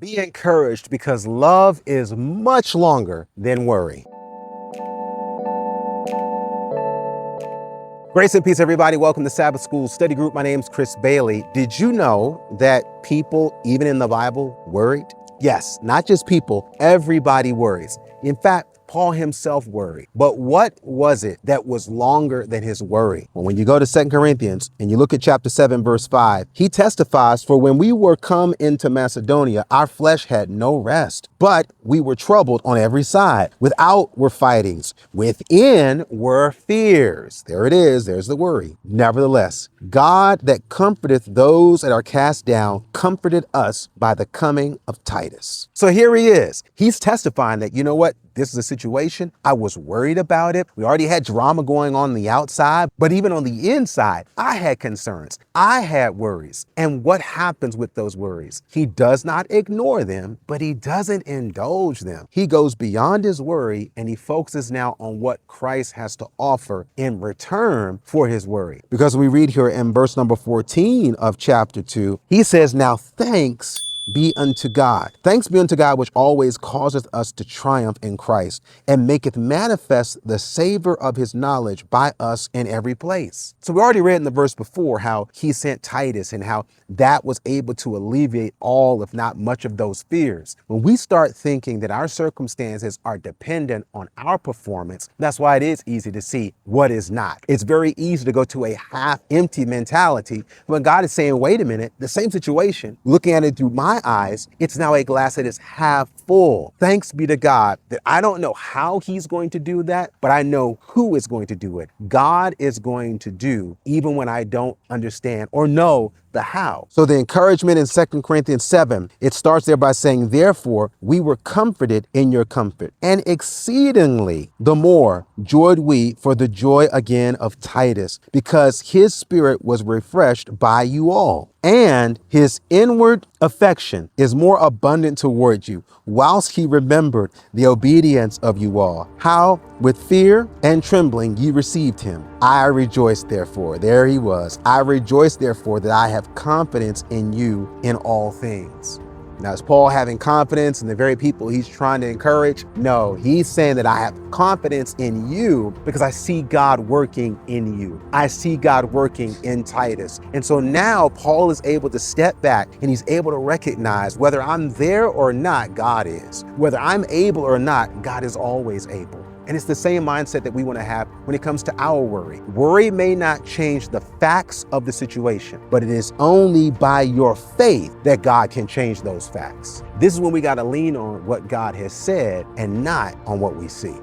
Be encouraged because love is much longer than worry. Grace and peace, everybody. Welcome to Sabbath School Study Group. My name's Chris Bailey. Did you know that people, even in the Bible, worried? Yes, not just people, everybody worries. In fact, Paul himself worried. But what was it that was longer than his worry? Well, when you go to 2 Corinthians and you look at chapter 7, verse 5, he testifies, for when we were come into Macedonia, our flesh had no rest, but we were troubled on every side. Without were fightings, within were fears. There it is. There's the worry. Nevertheless, God that comforteth those that are cast down, comforted us by the coming of Titus. So here he is. He's testifying that, you know what? This is a situation. I was worried about it. We already had drama going on the outside, but even on the inside, I had concerns. I had worries. And what happens with those worries? He does not ignore them, but he doesn't indulge them. He goes beyond his worry and he focuses now on what Christ has to offer in return for his worry. Because we read here in verse number 14 of chapter 2, he says, now thanks be unto God. Thanks be unto God, which always causeth us to triumph in Christ, and maketh manifest the savor of his knowledge by us in every place. So we already read in the verse before how he sent Titus and how that was able to alleviate all, if not much, of those fears. When we start thinking that our circumstances are dependent on our performance, that's why it is easy to see what is not. It's very easy to go to a half-empty mentality when God is saying, wait a minute, the same situation, looking at it through my eyes, it's now a glass that is half full. Thanks be to God that I don't know how he's going to do that, but I know who is going to do it. God is going to do, even when I don't understand or know the how. So the encouragement in 2 Corinthians 7, it starts there by saying, therefore, we were comforted in your comfort, and exceedingly the more joyed we for the joy again of Titus, because his spirit was refreshed by you all. And his inward affection is more abundant toward you, whilst he remembered the obedience of you all, how with fear and trembling ye received him. I rejoice therefore, there he was, I rejoice therefore that I have confidence in you in all things. Now, is Paul having confidence in the very people he's trying to encourage? No, he's saying that I have confidence in you because I see God working in you. I see God working in Titus. And so now Paul is able to step back and he's able to recognize whether I'm there or not, God is. Whether I'm able or not, God is always able. And it's the same mindset that we want to have when it comes to our worry. Worry may not change the facts of the situation, but it is only by your faith that God can change those facts. This is when we got to lean on what God has said and not on what we see.